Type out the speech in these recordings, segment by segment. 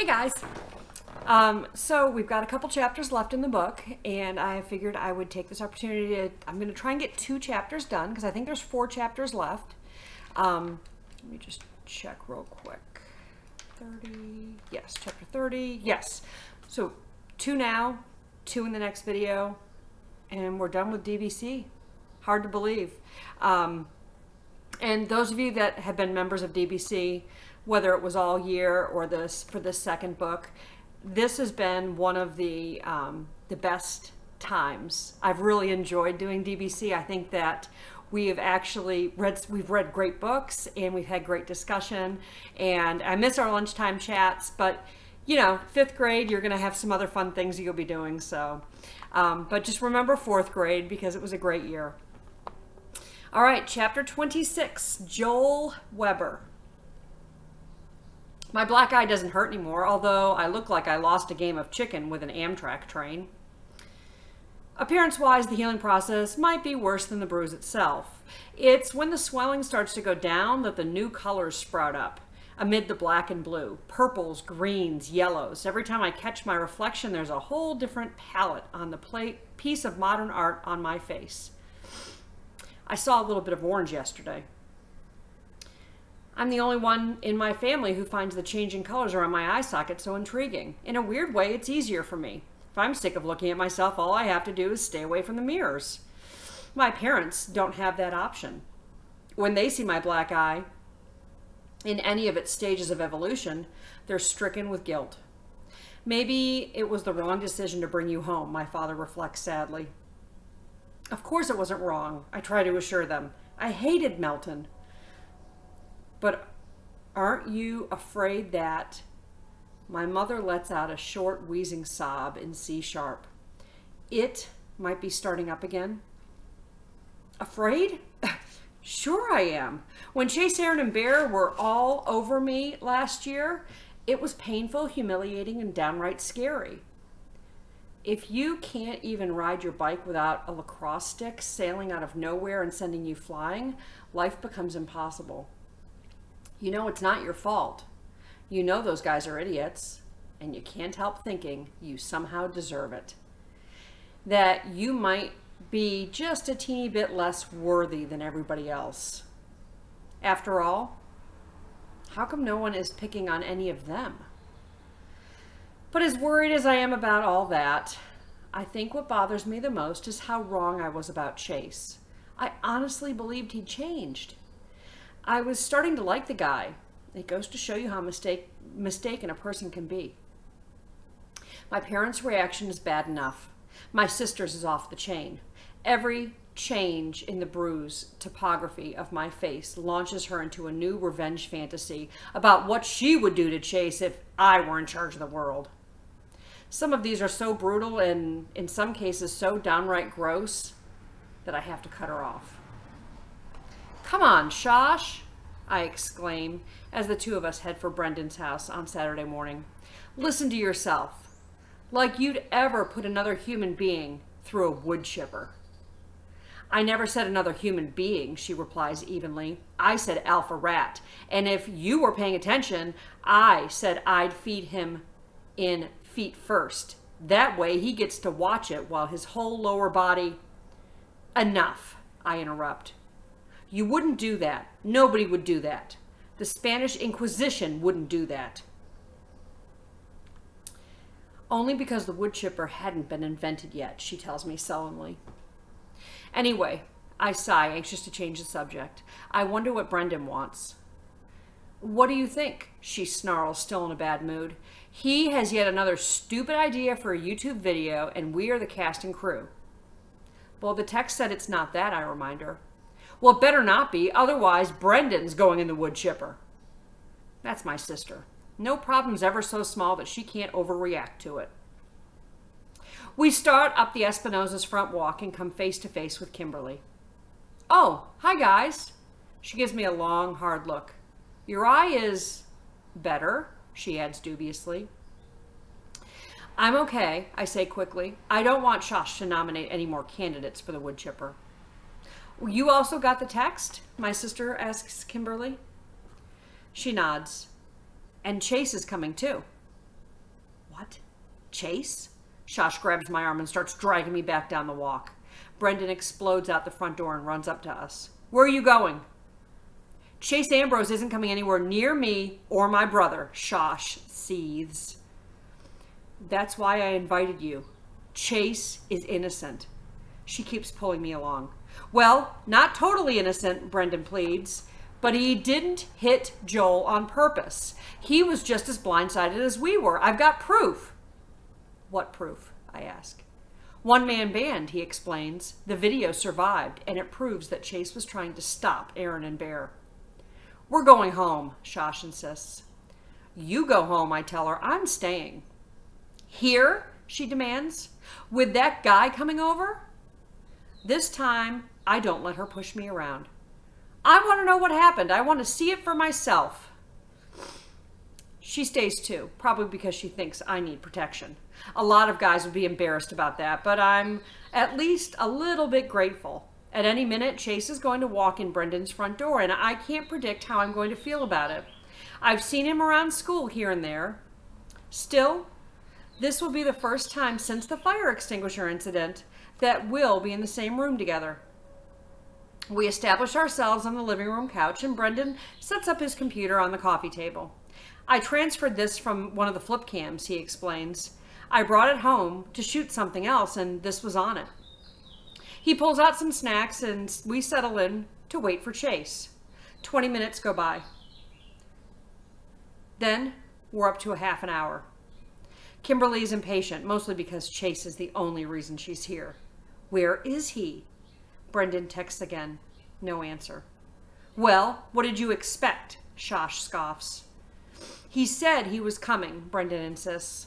guys. So we've got a couple chapters left in the book, and I figured I would take this opportunity to, I'm going to try and get 2 chapters done, because I think there's 4 chapters left. Let me just check real quick. 30, yes, chapter 30, yes. So 2 now, 2 in the next video, and we're done with DBC. Hard to believe. And those of you that have been members of DBC, whether it was all year or for this second book, this has been one of the best times. I've really enjoyed doing DBC. I think that we've read great books, and we've had great discussion, and I miss our lunchtime chats, but you know, 5th grade, you're gonna have some other fun things you'll be doing, so. But just remember 4th grade, because it was a great year. All right, chapter 26, Joel Weber. My black eye doesn't hurt anymore, although I look like I lost a game of chicken with an Amtrak train. Appearance-wise, the healing process might be worse than the bruise itself. It's when the swelling starts to go down that the new colors sprout up, amid the black and blue, purples, greens, yellows. Every time I catch my reflection, there's a whole different palette on the piece of modern art on my face. I saw a little bit of orange yesterday. I'm the only one in my family who finds the changing colors around my eye socket so intriguing. In a weird way, it's easier for me. If I'm sick of looking at myself, all I have to do is stay away from the mirrors. My parents don't have that option. When they see my black eye, in any of its stages of evolution, they're stricken with guilt. Maybe it was the wrong decision to bring you home, my father reflects sadly. Of course it wasn't wrong, I try to assure them. I hated Melton. But aren't you afraid that... My mother lets out a short, wheezing sob in C sharp. It might be starting up again. Afraid? Sure I am. When Chase, Aaron, and Bear were all over me last year, it was painful, humiliating, and downright scary. If you can't even ride your bike without a lacrosse stick sailing out of nowhere and sending you flying, life becomes impossible. You know it's not your fault. You know those guys are idiots, and you can't help thinking you somehow deserve it. That you might be just a teeny bit less worthy than everybody else. After all, how come no one is picking on any of them? But as worried as I am about all that, I think what bothers me the most is how wrong I was about Chase. I honestly believed he'd changed. I was starting to like the guy. It goes to show you how mistaken a person can be. My parents' reaction is bad enough. My sister's is off the chain. Every change in the bruise topography of my face launches her into a new revenge fantasy about what she would do to Chase if I were in charge of the world. Some of these are so brutal and, in some cases, so downright gross that I have to cut her off. Come on, Shosh, I exclaim as the 2 of us head for Brendan's house on Saturday morning. Listen to yourself. Like you'd ever put another human being through a wood chipper. I never said another human being, she replies evenly. I said alpha rat. And if you were paying attention, I said I'd feed him in feet first. That way he gets to watch it while his whole lower body... Enough, I interrupt. You wouldn't do that. Nobody would do that. The Spanish Inquisition wouldn't do that. Only because the wood chipper hadn't been invented yet, she tells me sullenly. Anyway, I sigh, anxious to change the subject. I wonder what Brendan wants. What do you think? She snarls, still in a bad mood. He has yet another stupid idea for a YouTube video, and we are the cast and crew. Well, the text said it's not that, I remind her. Well, it better not be, otherwise Brendan's going in the wood chipper. That's my sister. No problem's ever so small that she can't overreact to it. We start up the Espinosa's front walk and come face to face with Kimberly. Oh, hi guys. She gives me a long, hard look. Your eye is better, she adds dubiously. I'm okay, I say quickly. I don't want Shosh to nominate any more candidates for the wood chipper. You also got the text? My sister asks Kimberly. She nods. And Chase is coming too. Chase? Shosh grabs my arm and starts dragging me back down the walk. Brendan explodes out the front door and runs up to us. Where are you going? Chase Ambrose isn't coming anywhere near me or my brother, Shosh seethes. That's why I invited you. Chase is innocent. She keeps pulling me along. Well, not totally innocent, Brendan pleads, but he didn't hit Joel on purpose. He was just as blindsided as we were. I've got proof. What proof? I ask. One-man band, he explains. The video survived, and it proves that Chase was trying to stop Aaron and Bear. We're going home, Shosh insists. You go home, I tell her. I'm staying. Here? She demands. With that guy coming over? This time, I don't let her push me around. I want to know what happened. I want to see it for myself. She stays too, probably because she thinks I need protection. A lot of guys would be embarrassed about that, but I'm at least a little bit grateful. At any minute, Chase is going to walk in Brendan's front door, and I can't predict how I'm going to feel about it. I've seen him around school here and there. Still, this will be the first time since the fire extinguisher incident that we'll be in the same room together. We establish ourselves on the living room couch, and Brendan sets up his computer on the coffee table. I transferred this from one of the flip cams, he explains. I brought it home to shoot something else, and this was on it. He pulls out some snacks, and we settle in to wait for Chase. 20 minutes go by. Then we're up to a half an hour. Kimberly's impatient, mostly because Chase is the only reason she's here. Where is he? Brendan texts again. No answer. Well, what did you expect? Shosh scoffs. He said he was coming, Brendan insists.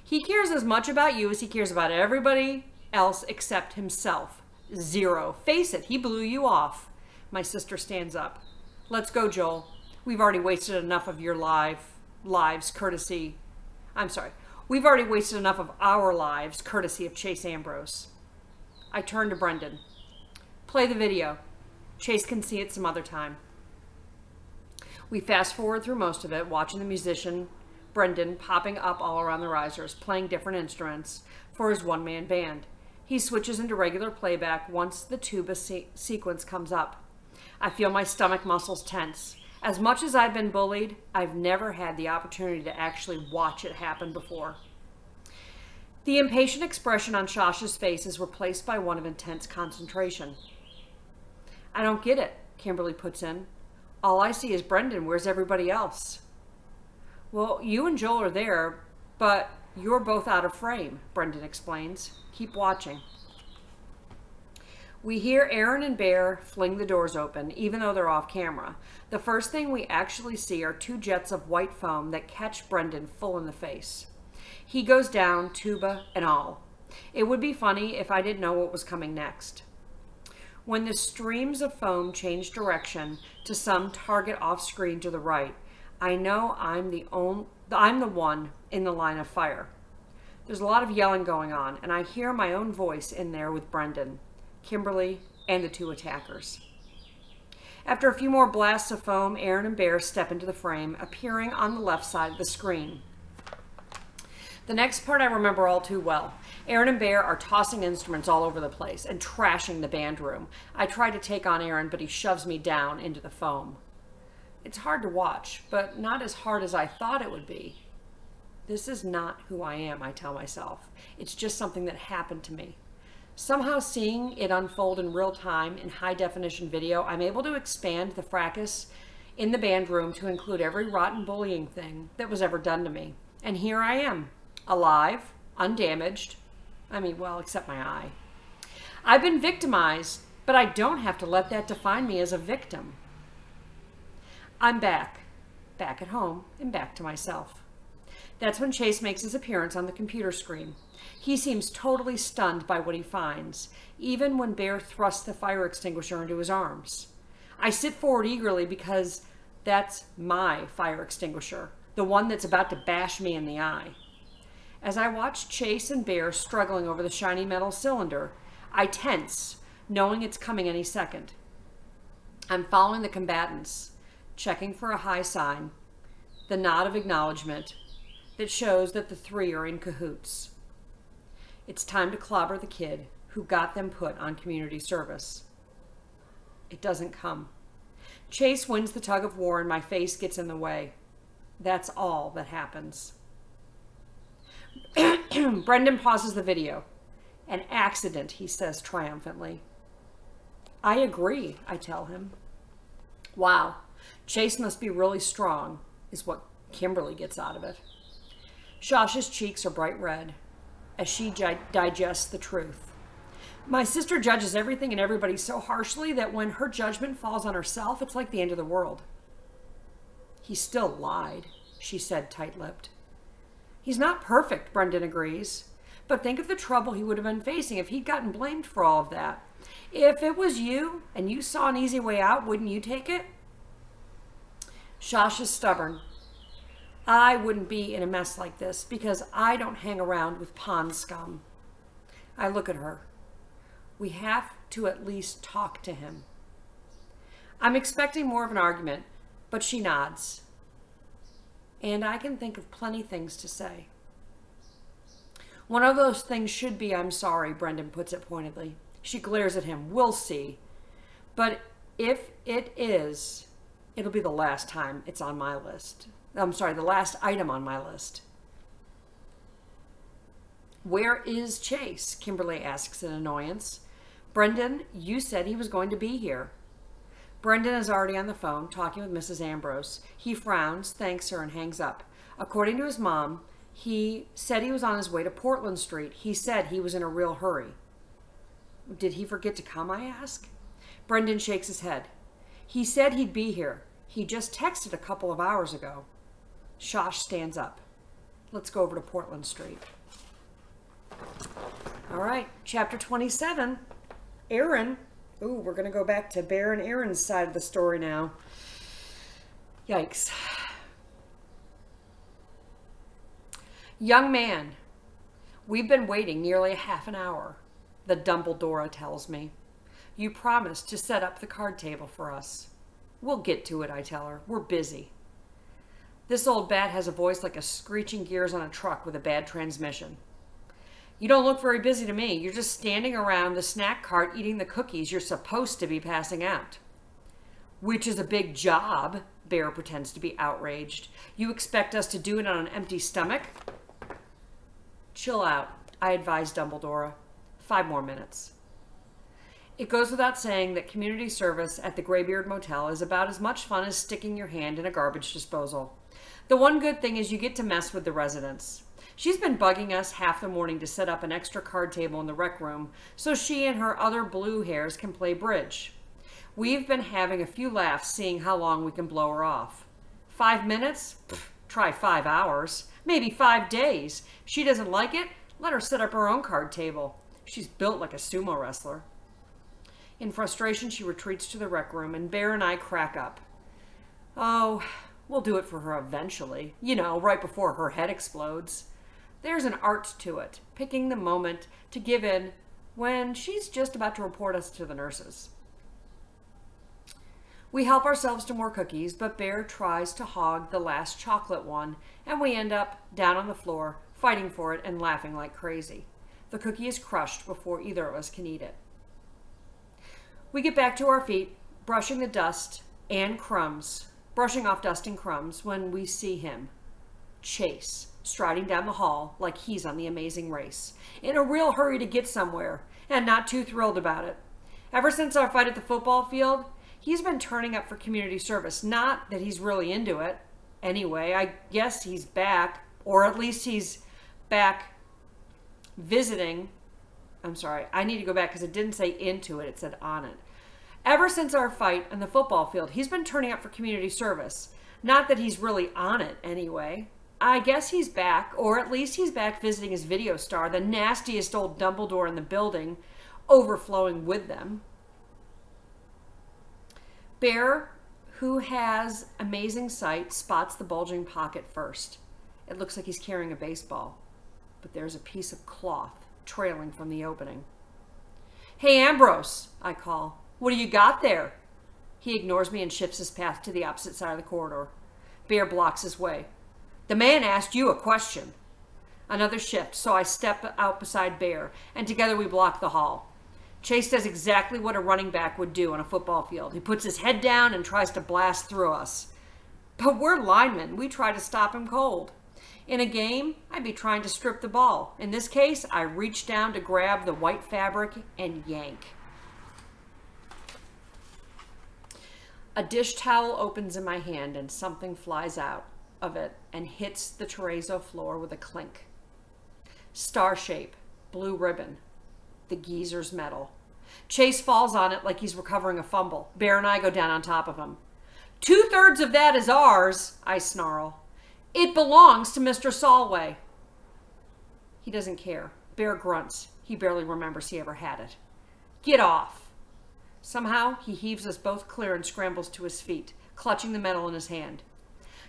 He cares as much about you as he cares about everybody else except himself. Zero. Face it, he blew you off. My sister stands up. Let's go, Joel. We've already wasted enough of your lives courtesy. We've already wasted enough of our lives courtesy of Chase Ambrose. I turn to Brendan. Play the video. Chase can see it some other time. We fast forward through most of it, watching the musician, Brendan, popping up all around the risers, playing different instruments for his one-man band. He switches into regular playback once the tuba sequence comes up. I feel my stomach muscles tense. As much as I've been bullied, I've never had the opportunity to actually watch it happen before. The impatient expression on Shosh's face is replaced by one of intense concentration. I don't get it, Kimberly puts in. All I see is Brendan. Where's everybody else? Well, you and Joel are there, but you're both out of frame, Brendan explains. Keep watching. We hear Aaron and Bear fling the doors open, even though they're off camera. The first thing we actually see are two jets of white foam that catch Brendan full in the face. He goes down, tuba and all. It would be funny if I didn't know what was coming next. When the streams of foam change direction to some target off screen to the right, I know I'm the one in the line of fire. There's a lot of yelling going on, and I hear my own voice in there with Brendan, Kimberly, and the two attackers. After a few more blasts of foam, Aaron and Bear step into the frame, appearing on the left side of the screen. The next part I remember all too well. Aaron and Bear are tossing instruments all over the place and trashing the band room. I try to take on Aaron, but he shoves me down into the foam. It's hard to watch, but not as hard as I thought it would be. This is not who I am, I tell myself. It's just something that happened to me. Somehow seeing it unfold in real time in high-definition video, I'm able to expand the fracas in the band room to include every rotten bullying thing that was ever done to me. And here I am, alive, undamaged. Except my eye. I've been victimized, but I don't have to let that define me as a victim. I'm back at home, and back to myself. That's when Chase makes his appearance on the computer screen. He seems totally stunned by what he finds, even when Bear thrusts the fire extinguisher into his arms. I sit forward eagerly because that's my fire extinguisher, the one that's about to bash me in the eye. As I watch Chase and Bear struggling over the shiny metal cylinder, I tense, knowing it's coming any second. I'm following the combatants, checking for a high sign, the nod of acknowledgement, that shows that the three are in cahoots. It's time to clobber the kid who got them put on community service. It doesn't come. Chase wins the tug of war and my face gets in the way. That's all that happens. Brendan pauses the video. An accident, he says triumphantly. I agree, I tell him. Wow, Chase must be really strong, is what Kimberly gets out of it. Shasha's cheeks are bright red as she digests the truth. My sister judges everything and everybody so harshly that when her judgment falls on herself, it's like the end of the world. He still lied, she said tight-lipped. He's not perfect, Brendan agrees. But think of the trouble he would have been facing if he'd gotten blamed for all of that. If it was you and you saw an easy way out, wouldn't you take it? Shasha's stubborn. I wouldn't be in a mess like this because I don't hang around with pond scum. I look at her. We have to at least talk to him. I'm expecting more of an argument, but she nods. And I can think of plenty things to say. One of those things should be, I'm sorry, Brendan puts it pointedly. She glares at him. We'll see. But if it is, it'll be the last time it's on my list. I'm sorry, the last item on my list. Where is Chase? Kimberly asks in annoyance. Brendan, you said he was going to be here. Brendan is already on the phone talking with Mrs. Ambrose. He frowns, thanks her, and hangs up. According to his mom, he said he was on his way to Portland Street. He said he was in a real hurry. Did he forget to come, I ask? Brendan shakes his head. He said he'd be here. He just texted a couple of hours ago. Shosh stands up. Let's go over to Portland Street. All right, chapter 27. Aaron. Ooh, we're going to go back to Bear and Aaron's side of the story now. Yikes. Young man, we've been waiting nearly a half an hour, the Dumbledore tells me. You promised to set up the card table for us. We'll get to it, I tell her. We're busy. This old bat has a voice like a screeching gears on a truck with a bad transmission. You don't look very busy to me. You're just standing around the snack cart eating the cookies you're supposed to be passing out. Which is a big job, Bear pretends to be outraged. You expect us to do it on an empty stomach? Chill out, I advise Dumbledore. 5 more minutes. It goes without saying that community service at the Greybeard Motel is about as much fun as sticking your hand in a garbage disposal. The one good thing is you get to mess with the residents. She's been bugging us half the morning to set up an extra card table in the rec room so she and her other blue hairs can play bridge. We've been having a few laughs seeing how long we can blow her off. 5 minutes? Pfft, try 5 hours. Maybe 5 days. She doesn't like it? Let her set up her own card table. She's built like a sumo wrestler. In frustration, she retreats to the rec room and Bear and I crack up. Oh, we'll do it for her eventually. You know, right before her head explodes. There's an art to it, picking the moment to give in when she's just about to report us to the nurses. We help ourselves to more cookies, but Bear tries to hog the last chocolate one, and we end up down on the floor, fighting for it and laughing like crazy. The cookie is crushed before either of us can eat it. We get back to our feet, brushing the dust and crumbs, brushing off dust and crumbs when we see him, Chase, striding down the hall like he's on The Amazing Race, in a real hurry to get somewhere, and not too thrilled about it. Ever since our fight at the football field, he's been turning up for community service. Not that he's really into it. Anyway, I guess he's back, or at least he's back visiting. I'm sorry, I need to go back because it didn't say into it, it said on it. Ever since our fight on the football field, he's been turning up for community service. Not that he's really on it anyway. I guess he's back, or at least he's back visiting his video star, the nastiest old Dumbledore in the building, overflowing with them. Bear, who has amazing sight, spots the bulging pocket first. It looks like he's carrying a baseball, but there's a piece of cloth trailing from the opening. Hey, Ambrose, I call. What do you got there? He ignores me and shifts his path to the opposite side of the corridor. Bear blocks his way. The man asked you a question. Another shift, so I step out beside Bear, and together we block the hall. Chase does exactly what a running back would do on a football field. He puts his head down and tries to blast through us. But we're linemen. We try to stop him cold. In a game, I'd be trying to strip the ball. In this case, I reach down to grab the white fabric and yank. A dish towel opens in my hand and something flies out of it and hits the terrazzo floor with a clink. Star shape, blue ribbon, the geezer's medal. Chase falls on it like he's recovering a fumble. Bear and I go down on top of him. 2/3 of that is ours, I snarl. It belongs to Mr. Solway. He doesn't care. Bear grunts. He barely remembers he ever had it. Get off. Somehow, he heaves us both clear and scrambles to his feet, clutching the medal in his hand.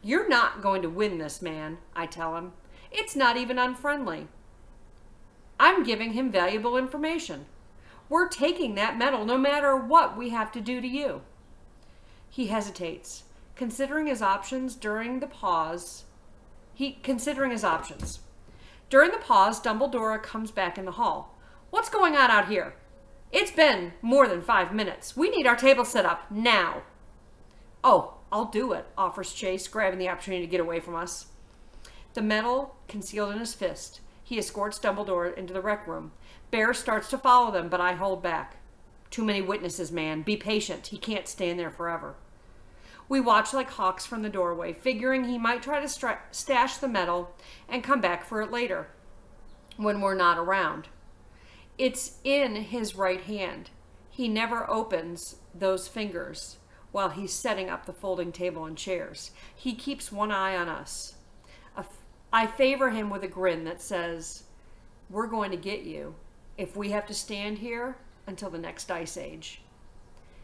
You're not going to win this, man, I tell him. It's not even unfriendly. I'm giving him valuable information. We're taking that medal no matter what we have to do to you. He hesitates, considering his options during the pause. During the pause, Dumbledore comes back in the hall. What's going on out here? It's been more than 5 minutes. We need our table set up now. Oh, I'll do it, offers Chase, grabbing the opportunity to get away from us. The medal concealed in his fist. He escorts Dumbledore into the rec room. Bear starts to follow them, but I hold back. Too many witnesses, man. Be patient. He can't stand there forever. We watch like hawks from the doorway, figuring he might try to stash the medal and come back for it later, when we're not around. It's in his right hand. He never opens those fingers while he's setting up the folding table and chairs. He keeps one eye on us. I favor him with a grin that says, we're going to get you if we have to stand here until the next ice age.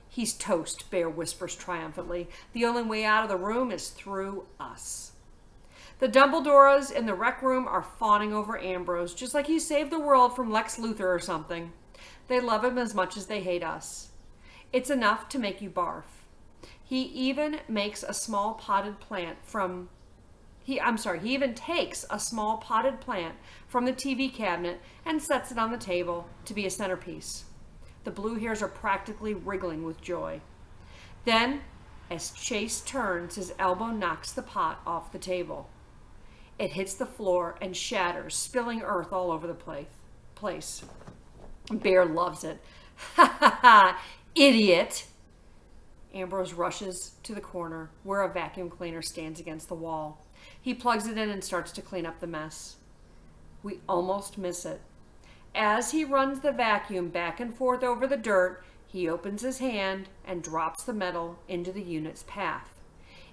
He's toast, Bear whispers triumphantly. The only way out of the room is through us. The Dumbledores in the rec room are fawning over Ambrose, just like he saved the world from Lex Luthor or something. They love him as much as they hate us. It's enough to make you barf. He even makes a small potted plant from... He even takes a small potted plant from the TV cabinet and sets it on the table to be a centerpiece. The blue hairs are practically wriggling with joy. Then, as Chase turns, his elbow knocks the pot off the table. It hits the floor and shatters, spilling earth all over the place. Bear loves it. Ha ha ha, idiot! Ambrose rushes to the corner where a vacuum cleaner stands against the wall. He plugs it in and starts to clean up the mess. We almost miss it. As he runs the vacuum back and forth over the dirt, he opens his hand and drops the medal into the unit's path.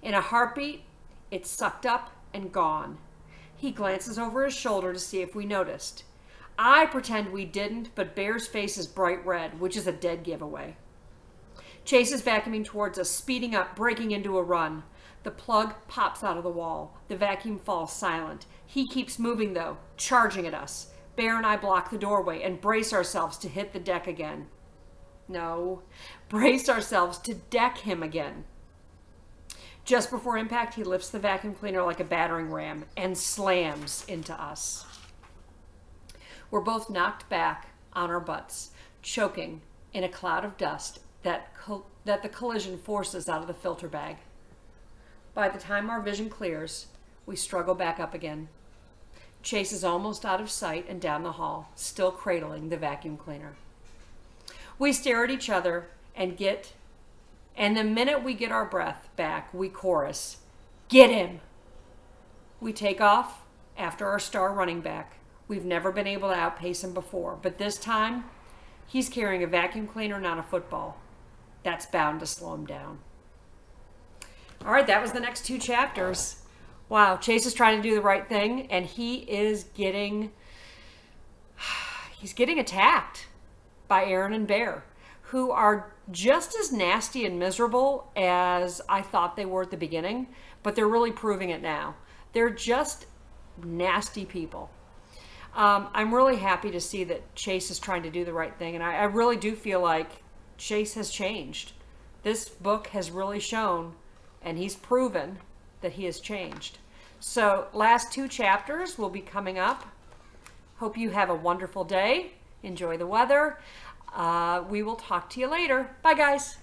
In a heartbeat, it's sucked up and gone. He glances over his shoulder to see if we noticed. I pretend we didn't, but Bear's face is bright red, which is a dead giveaway. Chase is vacuuming towards us, speeding up, breaking into a run. The plug pops out of the wall. The vacuum falls silent. He keeps moving, though, charging at us. Bear and I block the doorway and brace ourselves to hit the deck again. No, brace ourselves to deck him again. Just before impact, he lifts the vacuum cleaner like a battering ram and slams into us. We're both knocked back on our butts, choking in a cloud of dust that the collision forces out of the filter bag. By the time our vision clears, we struggle back up again. Chase is almost out of sight and down the hall, still cradling the vacuum cleaner. We stare at each other and the minute we get our breath back, we chorus, "Get him!" We take off after our star running back. We've never been able to outpace him before, but this time, he's carrying a vacuum cleaner, not a football. That's bound to slow him down. All right, that was the next 2 chapters. Wow, Chase is trying to do the right thing, and he's getting attacked by Aaron and Bear, who are just as nasty and miserable as I thought they were at the beginning, but they're really proving it now. They're just nasty people. I'm really happy to see that Chase is trying to do the right thing, and I really do feel like Chase has changed. This book has really shown, and he's proven that he has changed. So last 2 chapters will be coming up. Hope you have a wonderful day. Enjoy the weather. We will talk to you later. Bye, guys.